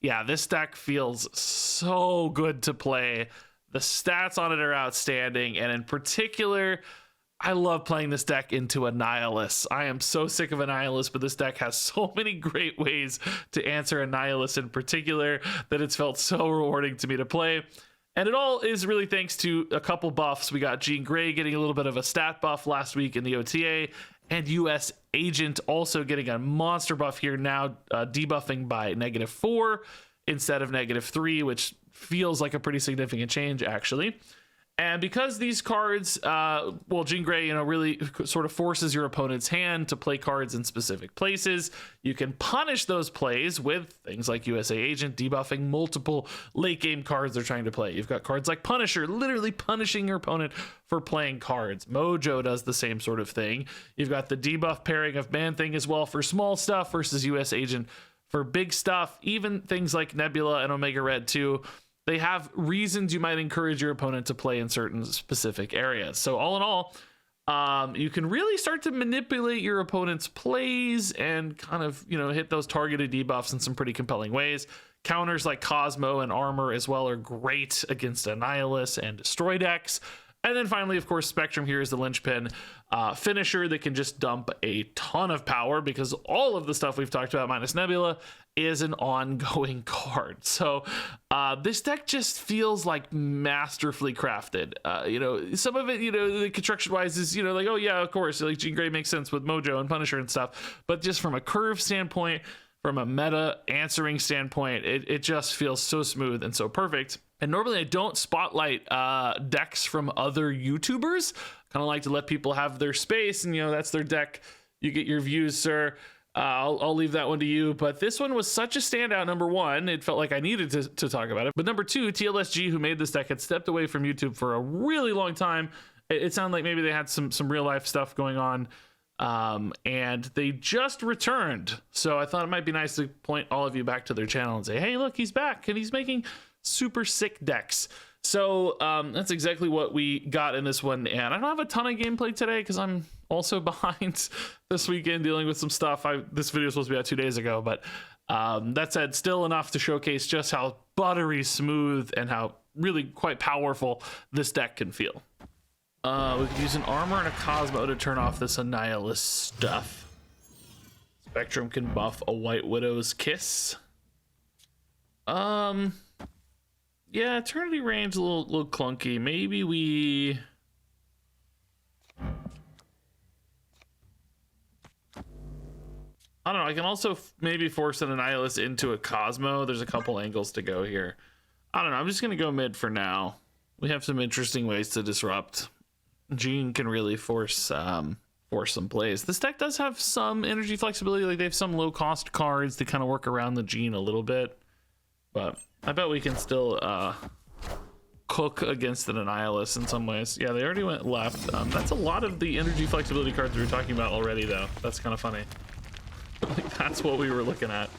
Yeah, this deck feels so good to play. The stats on it are outstanding, and in particular, I love playing this deck into Annihilus. I am so sick of Annihilus, but this deck has so many great ways to answer Annihilus in particular that it's felt so rewarding to me to play. And it all is really thanks to a couple buffs. We got Jean Grey getting a little bit of a stat buff last week in the OTA, and U.S. Agent also getting a monster buff here now, debuffing by -4 instead of -3, which feels like a pretty significant change, actually. And because these cards, well, Jean Grey, really sort of forces your opponent's hand to play cards in specific places, you can punish those plays with things like USA Agent debuffing multiple late game cards they're trying to play. You've got cards like Punisher, literally punishing your opponent for playing cards. Mojo does the same sort of thing. You've got the debuff pairing of Man-Thing as well for small stuff versus US Agent for big stuff. Even things like Nebula and Omega Red too. They have reasons you might encourage your opponent to play in certain specific areas. So all in all, you can really start to manipulate your opponent's plays and kind of, hit those targeted debuffs in some pretty compelling ways. Counters like Cosmo and Armor as well are great against Annihilus and Destroy decks. And then finally, of course, Spectrum here is the linchpin finisher that can just dump a ton of power because all of the stuff we've talked about minus Nebula is an ongoing card. So this deck just feels like masterfully crafted. Some of it, the construction wise is, like, oh yeah, of course, like Jean Grey makes sense with Mojo and Punisher and stuff. But just from a curve standpoint, from a meta answering standpoint, it just feels so smooth and so perfect. And normally I don't spotlight decks from other YouTubers. Kind of like to let people have their space, and that's their deck. You get your views, sir. I'll leave that one to you. But this one was such a standout. Number one, it felt like I needed to talk about it. But number two, TLSG, who made this deck, had stepped away from YouTube for a really long time. It sounded like maybe they had some real life stuff going on. And they just returned. So I thought it might be nice to point all of you back to their channel and say, hey, look, he's back and he's making super sick decks. So that's exactly what we got in this one. And I don't have a ton of gameplay today because I'm also behind this weekend dealing with some stuff. This video was supposed to be out 2 days ago, but that said, still enough to showcase just how buttery smooth and how really quite powerful this deck can feel. We could use an Armor and a Cosmo to turn off this Annihilus stuff. Spectrum can buff a White Widow's Kiss. Yeah, Eternity Range a little clunky. Maybe we... I don't know. I can also maybe force an Annihilus into a Cosmo. There's a couple angles to go here. I don't know. I'm just going to go mid for now. We have some interesting ways to disrupt. Jean can really force some plays. This deck does have some energy flexibility. Like they have some low cost cards to kind of work around the Jean a little bit. But I bet we can still cook against an Annihilus in some ways. Yeah, they already went left. That's a lot of the energy flexibility cards we were talking about already, though. That's kind of funny. Like, that's what we were looking at.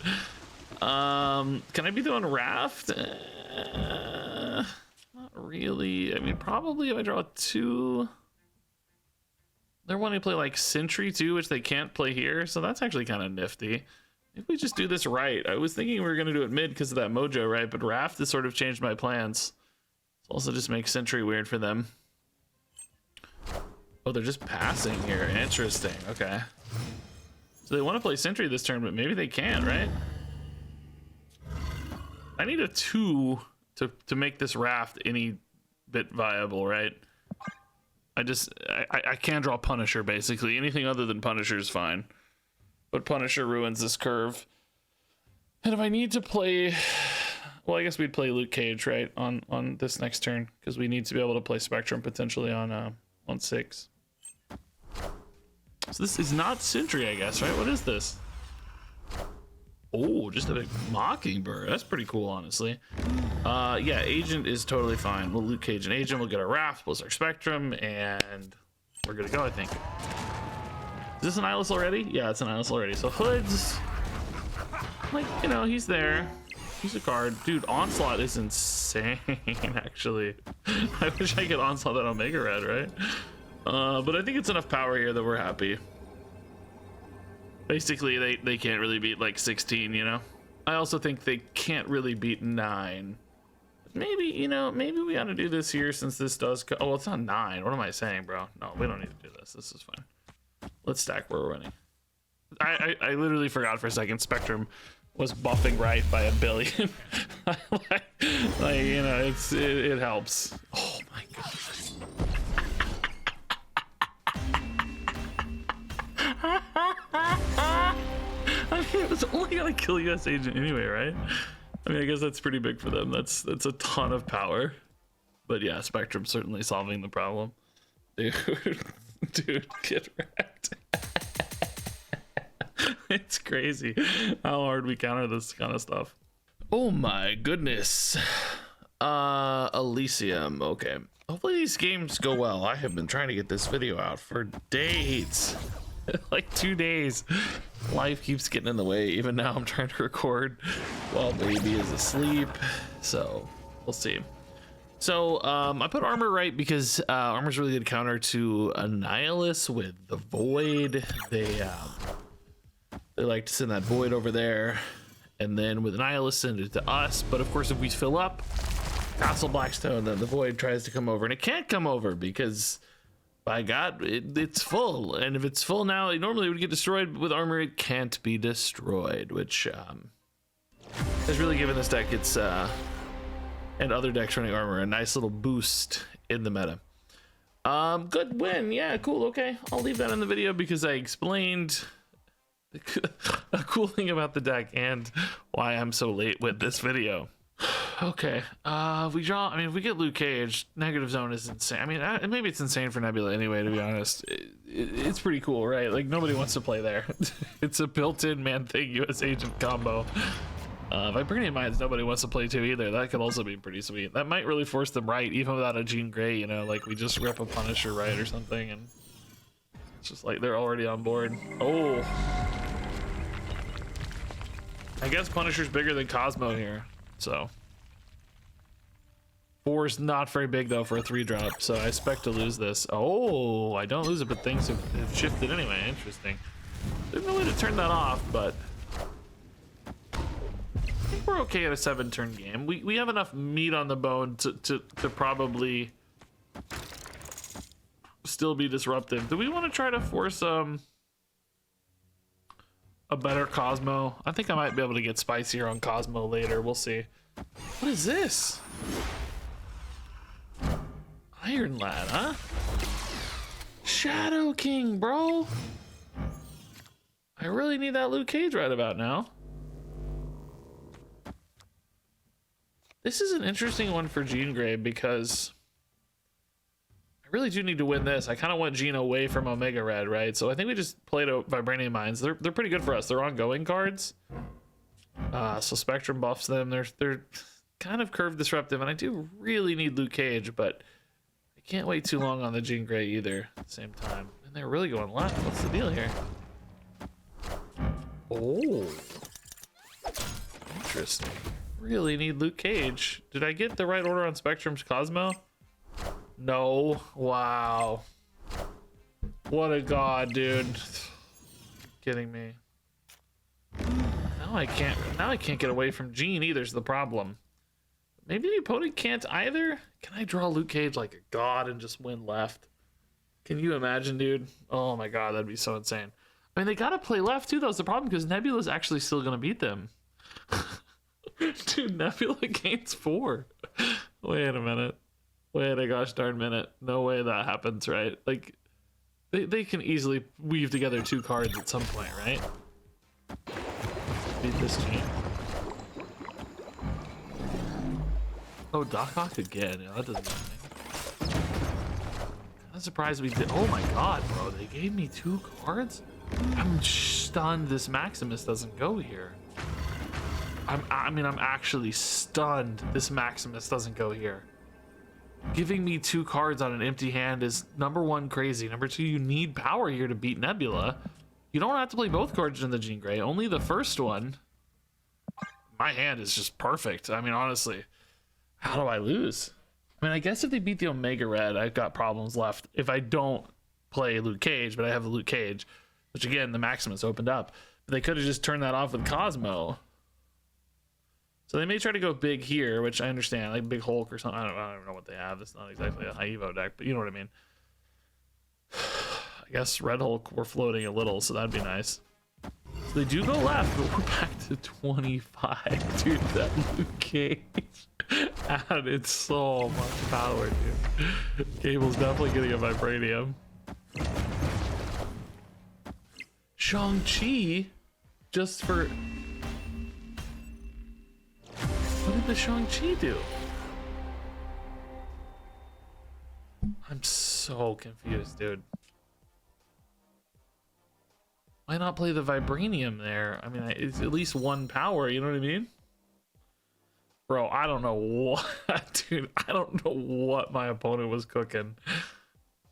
Can I be doing Raft? Not really. I mean, probably if I draw 2. They're wanting to play like Sentry too, which they can't play here. So that's actually kind of nifty. If we just do this right. I was thinking we were going to do it mid because of that Mojo, right? But Raft has sort of changed my plans. It also just makes Sentry weird for them. Oh, they're just passing here. Interesting. Okay. So they want to play Sentry this turn, but maybe they can, right? I need a 2 to make this Raft any bit viable, right? I can draw Punisher, basically. Anything other than Punisher is fine. But Punisher ruins this curve. And if I need to play... Well, I guess we'd play Luke Cage, right? On this next turn. Because we need to be able to play Spectrum potentially on 6. So this is not Sentry, I guess, right? What is this? Oh, just a big Mockingbird. That's pretty cool, honestly. Yeah, Agent is totally fine. We'll Luke Cage and Agent. We'll get our Raft, plus our Spectrum, and we're good to go, I think. Is this an Annihilus already? Yeah, it's an Annihilus already. So Hoods, like, he's there. He's a card. Dude, Onslaught is insane, actually. I wish I could Onslaught that Omega Red, right? But I think it's enough power here that we're happy. Basically, they can't really beat like 16, I also think they can't really beat 9. Maybe, you know, maybe we ought to do this here since this does oh, well, it's not 9. What am I saying, bro? No, we don't need to do this. This is fine. Let's stack where we're winning. I literally forgot for a second. Spectrum was buffing right by 1 billion. like, you know, it helps. Oh my god. I mean, it was only gonna kill U.S. agent anyway, right? I mean, I guess that's pretty big for them. That's a ton of power. But yeah, Spectrum certainly solving the problem. Dude, get wrecked. It's crazy how hard we counter this kind of stuff. Oh my goodness. Elysium. Okay. Hopefully these games go well. I have been trying to get this video out for days. Like 2 days. Life keeps getting in the way. Even now I'm trying to record while baby is asleep. So we'll see. So I put armor right because armor's really good counter to Annihilus with the void. They like to send that void over there, and then with Annihilus send it to us. But of course, if we fill up Castle Blackstone, then the void tries to come over, and it can't come over because, by God, it's full. And if it's full now, it normally would get destroyed. But with armor, it can't be destroyed, which has really given this deck its and other decks running armor a nice little boost in the meta. Good win. Yeah, cool. Okay, I'll leave that in the video because I explained a cool thing about the deck and why I'm so late with this video. Okay, we draw. I mean, if we get Luke Cage, negative zone is insane. I mean, maybe it's insane for Nebula anyway, to be honest. It's pretty cool, right? Like, nobody wants to play there. It's a built-in Man-Thing U.S. agent combo. Vibranium Mines, nobody wants to play too either. That could also be pretty sweet. That might really force them right, even without a Jean Grey, you know, like we just rip a Punisher right or something, and it's just like they're already on board. Oh. I guess Punisher's bigger than Cosmo here, so. 4's not very big though for a 3-drop, so I expect to lose this. Oh, I don't lose it, but things have shifted anyway. Interesting. There's no way to turn that off, but I think we're okay at a 7-turn game. We have enough meat on the bone to probably still be disruptive. Do we want to try to force a better Cosmo? I think I might be able to get spicier on Cosmo later. We'll see. What is this? Iron Lad, huh? Shadow King, bro. I really need that Luke Cage right about now. This is an interesting one for Jean Grey because I really do need to win this. I kind of want Jean away from Omega Red, right? So I think we just played a Vibranium Mines. They're pretty good for us. They're ongoing cards. So Spectrum buffs them. They're kind of curve disruptive, and I do really need Luke Cage, but I can't wait too long on the Jean Grey either at the same time. And they're really going left. What's the deal here? Oh. Interesting. Really need Luke Cage. Did I get the right order on Spectrum's Cosmo? No. Wow. What a god, dude. Kidding me. Now I can't get away from Jean either is the problem. Maybe the opponent can't either? Can I draw Luke Cage like a god and just win left? Can you imagine, dude? Oh my god, that'd be so insane. I mean, they gotta play left too, though. It's the problem because Nebula's actually still gonna beat them. Dude, Nebula gains 4. Wait a minute. Wait a gosh darn minute. No way that happens, right? Like, they can easily weave together 2 cards at some point, right? Beat this chain. Oh, Doc Ock again. Yeah, that doesn't mean anything. I'm surprised we did. Oh my god, bro. They gave me 2 cards? I'm stunned this Maximus doesn't go here. I'm actually stunned this Maximus doesn't go here. Giving me 2 cards on an empty hand is number 1, crazy. Number 2, you need power here to beat Nebula. You don't have to play both cards in the Jean Grey, only the first one. My hand is just perfect. I mean, honestly, how do I lose? I mean, I guess if they beat the Omega Red, I've got problems left. If I don't play Luke Cage, but I have the Luke Cage, which again, the Maximus opened up. But they could have just turned that off with Cosmo. So they may try to go big here, which I understand, like Big Hulk or something. I don't know what they have. It's not exactly a high Evo deck, but you know what I mean. I guess Red Hulk, we're floating a little, so that'd be nice. So they do go left, but we're back to 25. Dude, that Luke Cage added so much power, dude. Cable's definitely getting a Vibranium. Shang-Chi, just for... What did the Shang-Chi do? I'm so confused, dude. Why not play the Vibranium there? I mean, it's at least one power, you know what I mean? Bro, I don't know what, dude, I don't know what my opponent was cooking.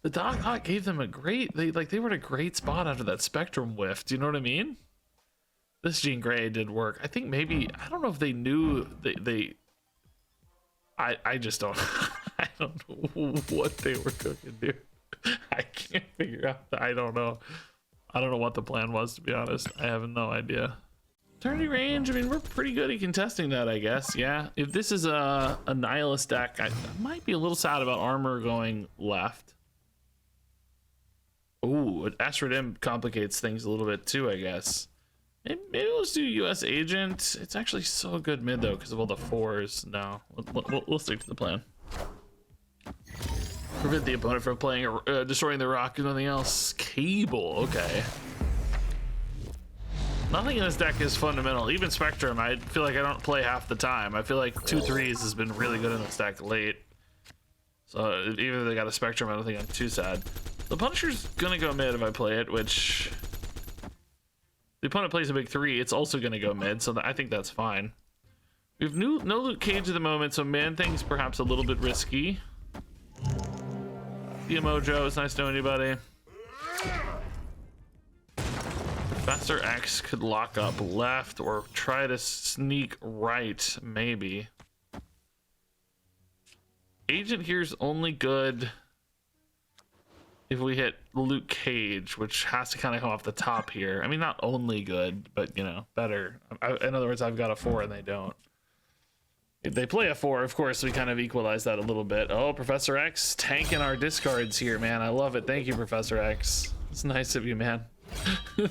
The Doc Hawk gave them a great, they were in a great spot after that Spectrum whiff, do you know what I mean? This Jean Grey did work. I think maybe, I don't know if they knew I just don't, I don't know what they were cooking, dude. I can't figure out, I don't know what the plan was, to be honest. I have no idea. 30 range, I mean, we're pretty good at contesting that, I guess. Yeah, if this is a Annihilus deck, I might be a little sad about armor going left. Ooh, Asteroid M complicates things a little bit too, I guess. Maybe let's do U.S. Agent. It's actually so good mid though because of all the 4s. No, we'll stick to the plan. Prevent the opponent from playing destroying the rock and nothing else. Cable, okay. Nothing in this deck is fundamental. Even Spectrum, I feel like I don't play half the time. I feel like 2/3s has been really good in this deck late. So even if they got a Spectrum, I don't think I'm too sad. The Punisher's gonna go mid if I play it, which the opponent plays a big 3, it's also gonna go mid, so I think that's fine. We have no Luke Cage at the moment, so Man-Thing's perhaps a little bit risky. The Mojo, it's nice to know anybody. Professor X could lock up left or try to sneak right, maybe. Agent here's only good if we hit Luke Cage, which has to kind of come off the top here. I mean, not only good, but, you know, better. In other words, I've got a 4 and they don't. If they play a 4, of course, we kind of equalize that a little bit. Oh, Professor X tanking our discards here, man. I love it. Thank you, Professor X. It's nice of you, man.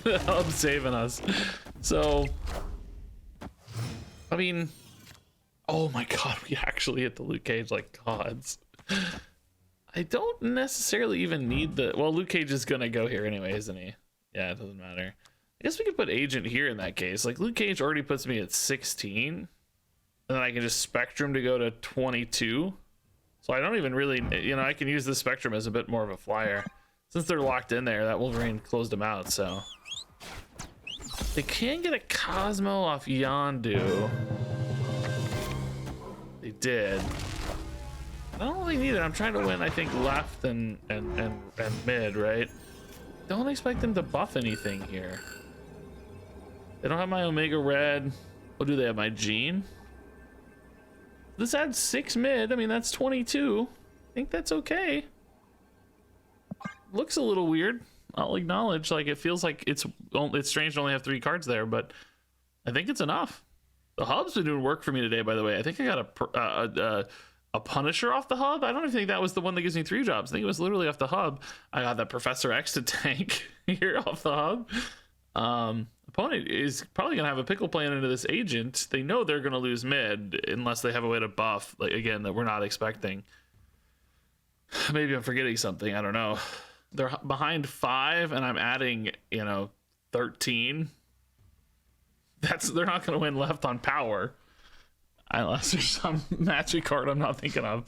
I'm saving us. So, I mean, oh my god, we actually hit the Luke Cage like gods. I don't necessarily even need the... Well, Luke Cage is gonna go here anyway, isn't he? Yeah, it doesn't matter. I guess we could put Agent here in that case. Like, Luke Cage already puts me at 16. And then I can just Spectrum to go to 22. So I don't even really... You know, I can use this Spectrum as a bit more of a flyer. Since they're locked in there, that Wolverine closed them out, so... They can get a Cosmo off Yondu. They did. I don't really need it. I'm trying to win, I think, left and mid, right? Don't expect them to buff anything here. They don't have my Omega Red. What do they have? My Jean? This adds 6 mid. I mean, that's 22. I think that's okay. Looks a little weird. I'll acknowledge, like, it feels like it's strange to only have 3 cards there, but I think it's enough. The hub's been doing work for me today, by the way. I think I got a Punisher off the hub. I don't even think that was the one that gives me 3 jobs. I think it was literally off the hub. I got that Professor X to tank here off the hub. Opponent is probably gonna have a pickle plan into this Agent. They know they're gonna lose mid unless they have a way to buff, like, again, that we're not expecting. Maybe I'm forgetting something. I don't know. They're behind 5 and I'm adding, you know, 13. They're not gonna win left on power. Unless there's some magic card I'm not thinking of.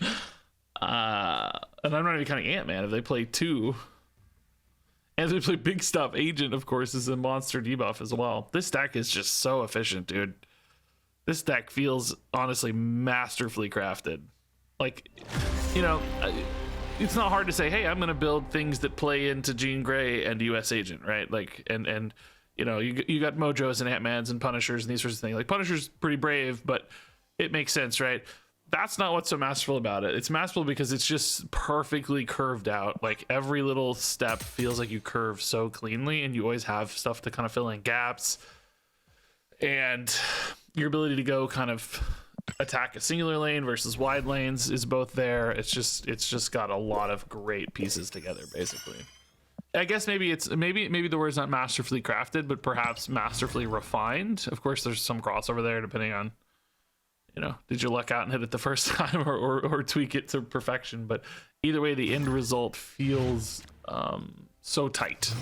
And I'm not even counting Ant-Man. If they play 2. And if they play big stuff, Agent, of course, is a monster debuff as well. This deck is just so efficient, dude. This deck feels, honestly, masterfully crafted. Like, you know, it's not hard to say, hey, I'm going to build things that play into Jean Grey and U.S. Agent, right? Like, and you know, you got Mojos and Ant-Mans and Punishers and these sorts of things. Like, Punisher's pretty brave, but it makes sense, right? That's not what's so masterful about it. It's masterful because it's just perfectly curved out. Like, every little step feels like you curve so cleanly, and you always have stuff to kind of fill in gaps. And your ability to go kind of attack a singular lane versus wide lanes is both there. It's just got a lot of great pieces together, basically. I guess maybe the word's not masterfully crafted, but perhaps masterfully refined. Of course, there's some crossover there, depending on, you know, did you luck out and hit it the first time or tweak it to perfection? But either way, the end result feels so tight,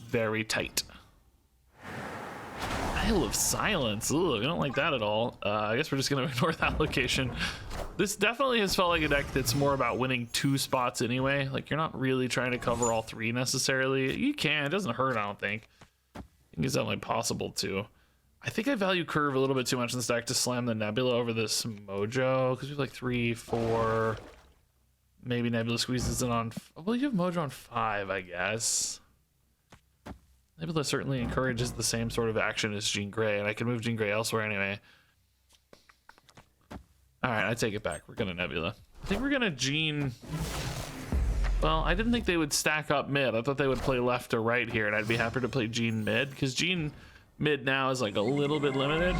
very tight. Isle of Silence. Ugh, I don't like that at all. I guess we're just gonna ignore that location. This definitely has felt like a deck that's more about winning 2 spots anyway. Like, you're not really trying to cover all 3 necessarily. You can, it doesn't hurt, I don't think. I think it's definitely possible to. I think I value Curve a little bit too much in this deck to slam the Nebula over this Mojo, because we have like 3, 4. Maybe Nebula squeezes it on. Well, you have Mojo on 5, I guess. Nebula certainly encourages the same sort of action as Jean Grey, and I can move Jean Grey elsewhere anyway. Alright, I take it back. We're gonna Nebula. I think we're gonna Jean... Well, I didn't think they would stack up mid. I thought they would play left to right here, and I'd be happy to play Jean mid, because Jean mid now is like a little bit limited.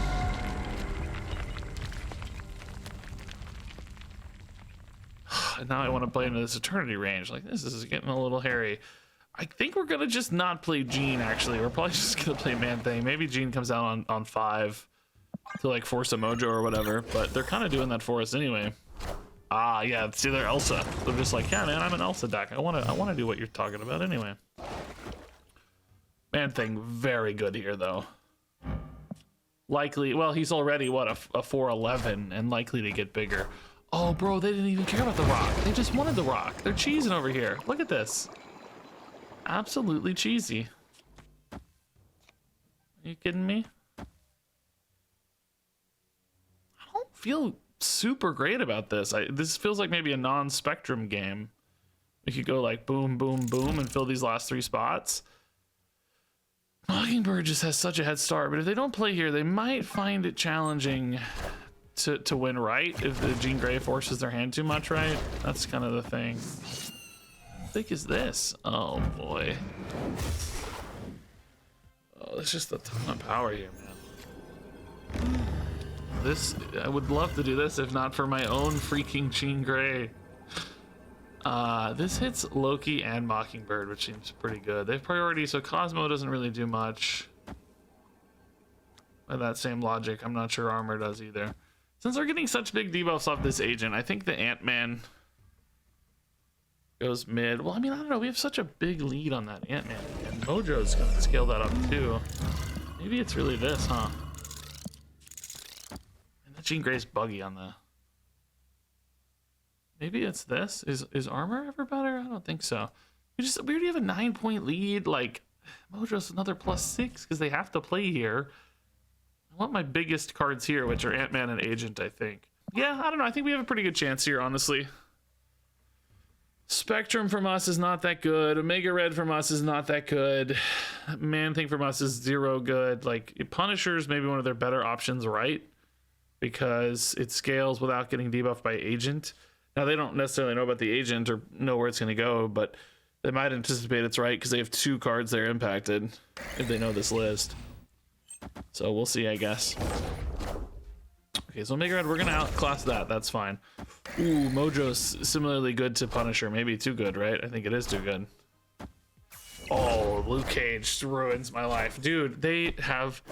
And now I want to play into this Eternity range. Like, this is getting a little hairy. I think we're gonna just not play Jean, actually. We're probably just gonna play Man-Thing. Maybe Jean comes out on 5 to like force a Mojo or whatever, but they're kind of doing that for us anyway. Ah, yeah, see, they're Elsa. They're just like, yeah, man, I'm an Elsa deck. I wanna do what you're talking about anyway. Man-Thing, very good here though. Likely, well, he's already what, a 4/11 and likely to get bigger. Oh, bro, they didn't even care about the rock. They just wanted the rock. They're cheesing over here. Look at this. Absolutely cheesy. Are you kidding me? I don't feel super great about this. This feels like maybe a non-spectrum game. We could go like boom, boom, boom and fill these last 3 spots. Mockingbird just has such a head start, but if they don't play here, they might find it challenging to win right if the Jean Grey forces their hand too much, right? That's kind of the thing. How thick is this? Oh boy. Oh, there's just a ton of power here, man. This, I would love to do this if not for my own freaking Jean Grey. This hits Loki and Mockingbird, which seems pretty good. They have priority, so Cosmo doesn't really do much. By that same logic, I'm not sure Armor does either. Since they're getting such big debuffs off this agent, I think the Ant-Man goes mid. Well, I mean, I don't know. We have such a big lead on that Ant-Man, and Mojo's gonna scale that up too. Maybe it's really this, huh? And that Jean Grey's buggy on the... Maybe it's this. Is Armor ever better? I don't think so. We already have a 9-point lead. Like, Mojo's another +6 because they have to play here. I want my biggest cards here, which are Ant-Man and Agent, I think. Yeah, I don't know. I think we have a pretty good chance here, honestly. Spectrum from us is not that good. Omega Red from us is not that good. Man-Thing from us is 0 good. Like, Punisher's maybe one of their better options, right? Because it scales without getting debuffed by Agent. Now, they don't necessarily know about the Agent or know where it's going to go, but they might anticipate it's right because they have 2 cards they're impacted if they know this list. So we'll see, I guess. Okay, so Omega Red, we're going to outclass that. That's fine. Ooh, Mojo's similarly good to Punisher. Maybe too good, right? I think it is too good. Oh, Luke Cage ruins my life. Dude, they have...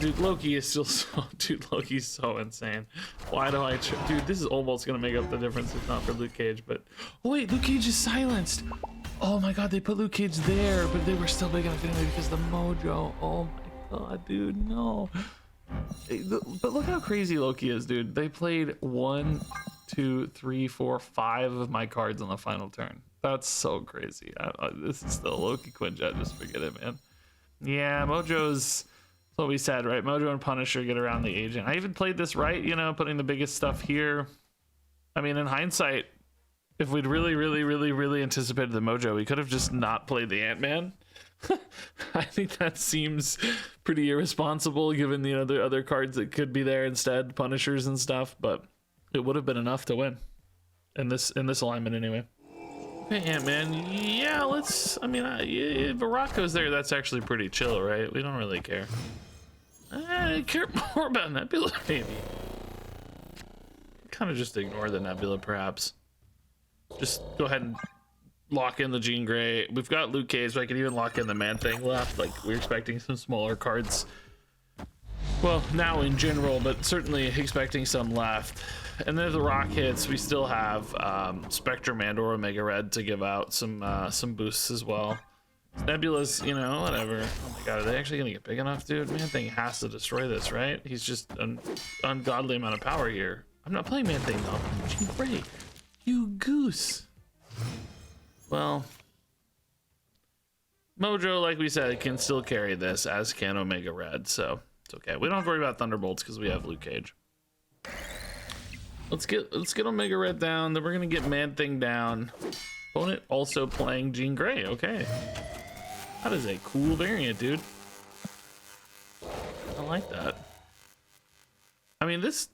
Dude, Loki is still so... Dude, Loki's so insane. Why do I... Dude, this is almost going to make up the difference if not for Luke Cage, but... Oh, wait, Luke Cage is silenced. Oh my god, they put Luke Cage there, but they were still big enough anyway because of the Mojo. Oh my god, dude, no. But look how crazy Loki is, dude. They played 1, 2, 3, 4, 5 of my cards on the final turn. That's so crazy. This is still Loki Quinjet. Just forget it, man. Yeah, Mojo's what we said, right? Mojo and Punisher get around the Agent. I even played this right, you know, putting the biggest stuff here. I mean, in hindsight, if we'd really anticipated the Mojo, we could have just not played the Ant-Man. I think that seems pretty irresponsible given the other cards that could be there instead, Punishers and stuff, but it would have been enough to win in this alignment anyway. Okay, Ant-Man, yeah, let's, I mean, if Baracco's there, that's actually pretty chill, right? We don't really care. Care more about Nebula, maybe. Kind of just ignore the Nebula, perhaps. Just go ahead and lock in the Jean Grey. We've got Luke Cage, but I can even lock in the Man-Thing left. Like, we're expecting some smaller cards. Well, now in general, but certainly expecting some left. And then if the rock hits, we still have Spectrum and or Omega Red to give out some boosts as well. Nebula's, you know, whatever. Oh my god, are they actually gonna get big enough, dude? Man-Thing has to destroy this, right? He's just an ungodly amount of power here. I'm not playing Man-Thing though. Jean Grey, you goose. Well, Mojo, like we said, can still carry this, as can Omega Red, so it's okay. We don't have to worry about Thunderbolts because we have Luke Cage. Let's get Omega Red down. Then we're gonna get Man-Thing down. Opponent also playing Jean Grey. Okay, that is a cool variant, dude. I like that. I mean, this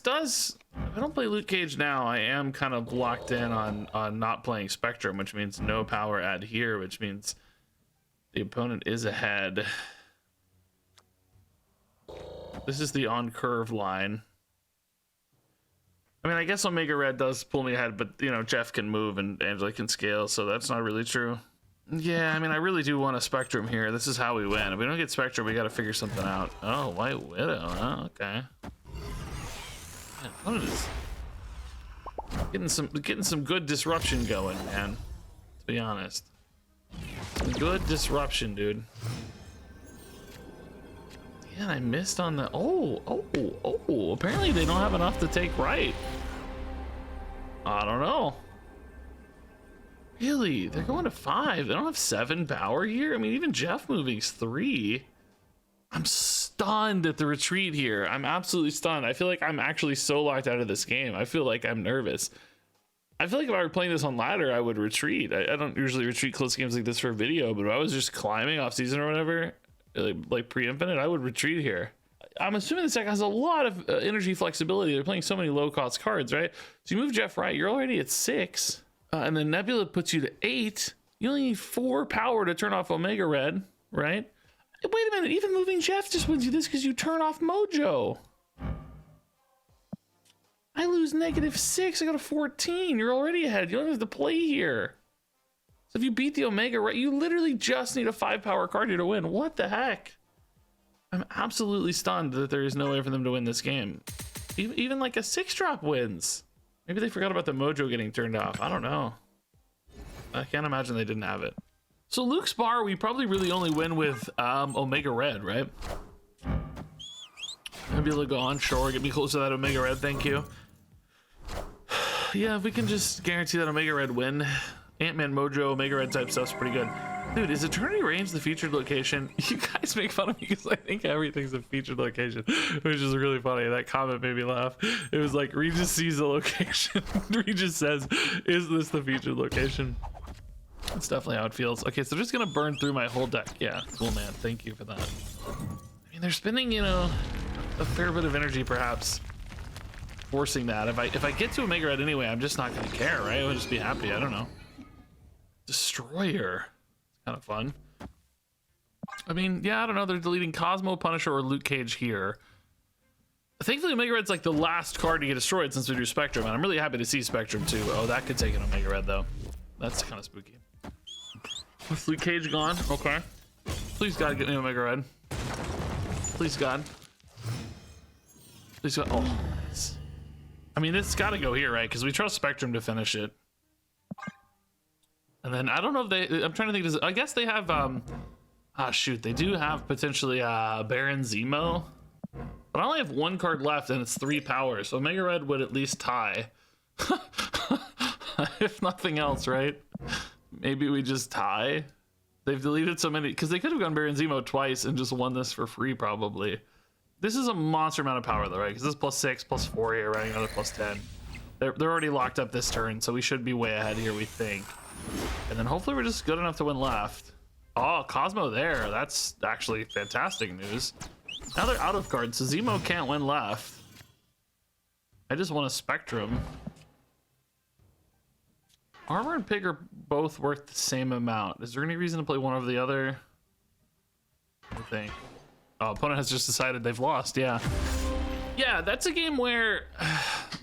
does. If I don't play Luke Cage now, I am kind of locked in on not playing Spectrum, which means no power add here, which means the opponent is ahead. This is the on curve line. I mean, I guess Omega Red does pull me ahead, but you know, Jeff can move and Angela can scale, so that's not really true. Yeah, I mean, I really do want a Spectrum here. This is how we win. If we don't get Spectrum, we got to figure something out. Oh, White Widow. Oh, okay. Man, what is getting some good disruption going, man. To be honest, some good disruption, dude. Yeah, I missed on the. Oh. Apparently they don't have enough to take right. I don't know. Really? They're going to 5. They don't have 7 power here? I mean, even Jeff moving's 3. I'm stunned at the retreat here. I'm absolutely stunned. I feel like I'm actually so locked out of this game. I feel like I'm nervous. I feel like if I were playing this on ladder, I would retreat. I don't usually retreat close games like this for video, but if I was just climbing off season or whatever, like pre-infinite, I would retreat here. I'm assuming this deck has a lot of energy flexibility. They're playing so many low-cost cards, right? So you move Jeff right, you're already at 6. And then Nebula puts you to 8. You only need 4 power to turn off Omega Red, right? Wait a minute, even moving Jeff just wins you this because you turn off Mojo. I lose -6, I go to 14. You're already ahead. You don't have to play here. So if you beat the Omega Red, you literally just need a 5 power card here to win. What the heck? I'm absolutely stunned that there is no way for them to win this game. Even like a 6-drop wins. Maybe they forgot about the Mojo getting turned off. I don't know. I can't imagine they didn't have it. So Luke's bar, we probably really only win with Omega Red, right? Nebula go on, sure. Get me close to that Omega Red, thank you. Yeah, if we can just guarantee that Omega Red win. Ant-Man, Mojo, Omega Red type stuff's pretty good. Dude, is Eternity Range the featured location? You guys make fun of me because I think everything's a featured location, which is really funny. That comment made me laugh. It was like, Regis sees the location. Regis says, is this the featured location? That's definitely how it feels. Okay, so they're just gonna burn through my whole deck. Yeah, cool, man. Thank you for that. I mean, they're spending, you know, a fair bit of energy, perhaps, forcing that. If I get to Omega Red anyway, I'm just not gonna care, right? I'll just be happy. I don't know. Destroyer. Kind of fun. I mean, yeah, I don't know. They're deleting Cosmo, Punisher, or Luke Cage here. Thankfully, Omega Red's like the last card to get destroyed since we do Spectrum, and I'm really happy to see Spectrum too. Oh, that could take an Omega Red though. That's kind of spooky. With Luke Cage gone, okay. Please God, get me Omega Red. Please God. Please God. Oh, nice. I mean, it's got to go here, right? Because we trust Spectrum to finish it. And then I don't know if they. I'm trying to think. I guess they have. Shoot, they do have potentially Baron Zemo, but I only have 1 card left, and it's 3 power. So Omega Red would at least tie, if nothing else, right? Maybe we just tie. They've deleted so many because they could have gone Baron Zemo twice and just won this for free, probably. This is a monster amount of power, though, right? Because this is +6, +4 here, right? Another +10. They're already locked up this turn, so we should be way ahead here, we think. And then hopefully we're just good enough to win left. Oh, Cosmo there. That's actually fantastic news. Now they're out of cards, so Zemo can't win left. I just want a Spectrum. Armor and Pig are both worth the same amount. Is there any reason to play one over the other? I think. Opponent has just decided they've lost. Yeah. Yeah, that's a game where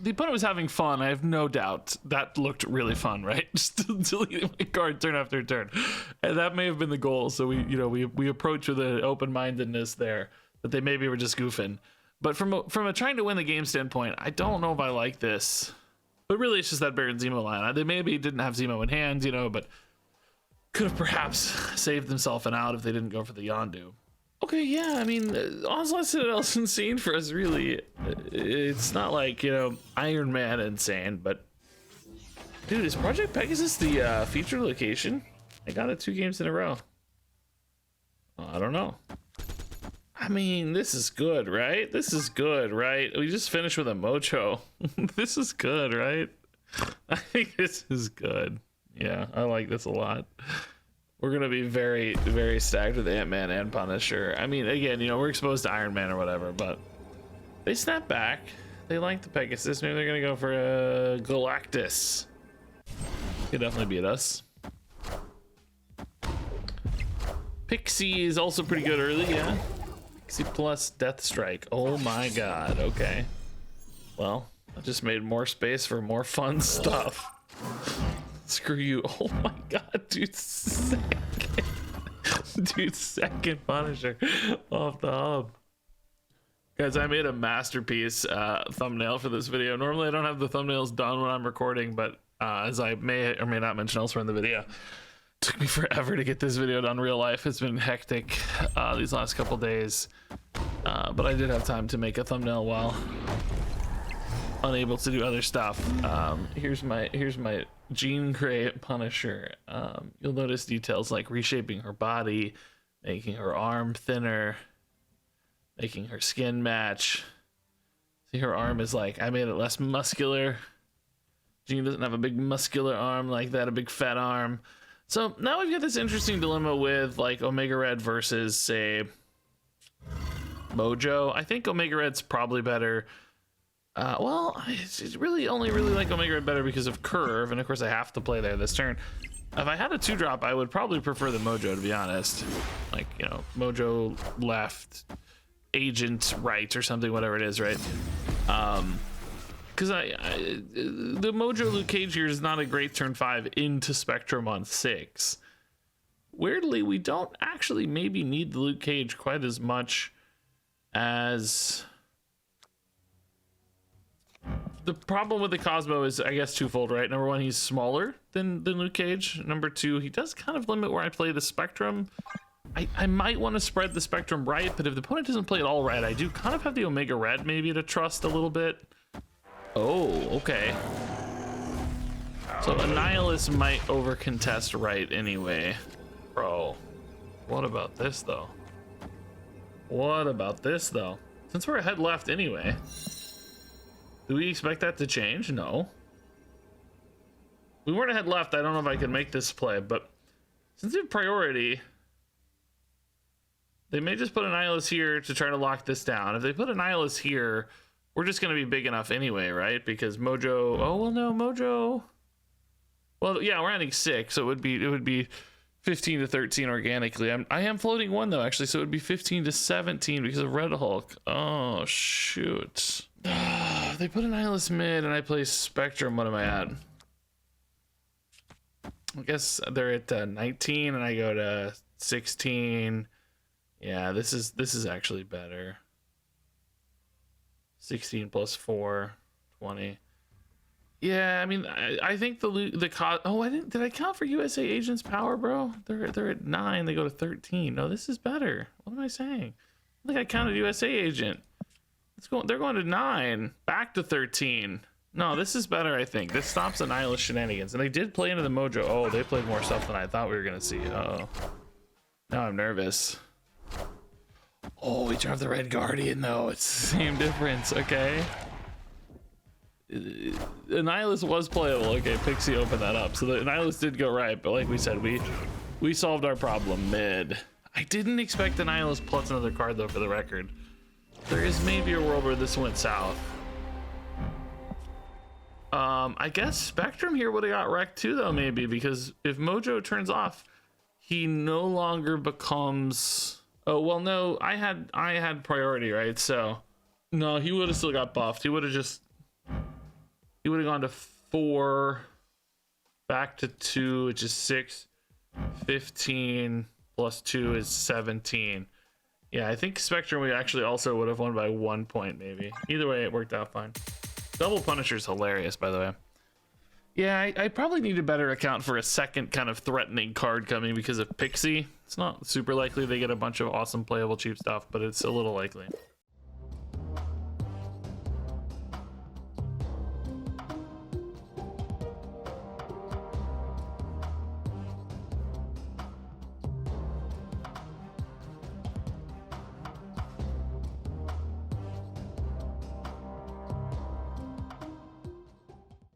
the opponent was having fun. I have no doubt that looked really fun, right? Just deleting my card turn after turn, and that may have been the goal. So we approach with an open-mindedness there that they maybe were just goofing. But from a trying to win the game standpoint, I don't know if I like this. But really, it's just that Baron Zemo line. They maybe didn't have Zemo in hand, but could have perhaps saved themselves an out if they didn't go for the Yondu. Okay, yeah, I mean, Onslaught Citadel's insane for us, really. It's not like, Iron Man insane, but... Dude, is Project Pegasus the feature location? I got it 2 games in a row. I don't know. I mean, this is good, right? This is good, right? We just finished with a Mojo. This is good, right? I think this is good. Yeah, I like this a lot. We're going to be very, very stacked with Ant-Man and Punisher. I mean, again, we're exposed to Iron Man or whatever, but they snap back. They like the Pegasus. Maybe they're going to go for a Galactus. He'll definitely beat us. Pixie is also pretty good early, yeah. Pixie plus Deathstrike. Oh my god, okay. Well, I just made more space for more fun stuff. Screw you. Oh my god, dude, second Punisher off the hub. Guys, I made a masterpiece thumbnail for this video. Normally I don't have the thumbnails done when I'm recording, but as I may or may not mention elsewhere in the video, it took me forever to get this video done real life. It's been hectic these last couple days, but I did have time to make a thumbnail while unable to do other stuff. Here's my Jean Grey Punisher. You'll notice details like reshaping her body, making her arm thinner, making her skin match. See, her arm is like, I made it less muscular. Jean doesn't have a big muscular arm like that, a big fat arm. So now we've got this interesting dilemma with like Omega Red versus, say, Mojo. I think Omega Red's probably better. Well, I really only like Omega Red better because of Curve, and of course I have to play there this turn. If I had a 2-drop, I would probably prefer the Mojo, to be honest. Like, Mojo left, Agent right, or something, whatever it is, right? Because the Mojo Luke Cage here is not a great turn 5 into Spectrum on 6. Weirdly, we don't actually maybe need the Luke Cage quite as much as... The problem with the Cosmo is, I guess, twofold, right? Number one, he's smaller than Luke Cage. Number two, he does kind of limit where I play the Spectrum. I might want to spread the Spectrum right, but if the opponent doesn't play it all right, I do kind of have the Omega Red maybe to trust a little bit. Oh, okay. So Annihilus might over contest right anyway. Bro, what about this though? What about this though? Since we're ahead left anyway, do we expect that to change? No. We weren't ahead left. I don't know if I can make this play, but since they have priority, they may just put an Annihilus here to try to lock this down. If they put an Annihilus here, we're just going to be big enough anyway, right? Because Mojo... Oh, well, no, Mojo... Well, yeah, we're adding 6, so it would be 15 to 13 organically. I am floating 1, though, actually, so it would be 15 to 17 because of Red Hulk. Oh, shoot. They put an Annihilus mid, and I play Spectrum. What am I at? I guess they're at 19, and I go to 16. Yeah, this is actually better. 16 plus 4, 20. Yeah, I mean, I think did I count for USA Agents Power, bro? They're at 9. They go to 13. No, this is better. What am I saying? I think I counted USA Agent. They're going to 9, back to 13. No, this is better, I think. This stops Annihilus shenanigans. And they did play into the Mojo. Oh, they played more stuff than I thought we were going to see. Uh-oh. Now I'm nervous. Oh, we dropped the Red Guardian, though. It's the same difference, okay? Annihilus was playable. Okay, Pixie opened that up. So the Annihilus did go right, but like we said, we solved our problem mid. I didn't expect Annihilus plus another card, though, for the record. There is maybe a world where this went south. I guess Spectrum here would have got wrecked too, though, maybe, because if Mojo turns off, he no longer becomes Oh, well, no, I had priority, right? So, no, he would have still got buffed. He would have gone to 4, back to 2, which is 6, 15 plus 2 is 17. Yeah, I think Spectrum we actually also would have won by 1 point, maybe. Either way, it worked out fine. Double Punisher is hilarious, by the way. Yeah, I probably need to better account for a second kind of threatening card coming because of Pixie. It's not super likely they get a bunch of awesome playable cheap stuff, but it's a little likely.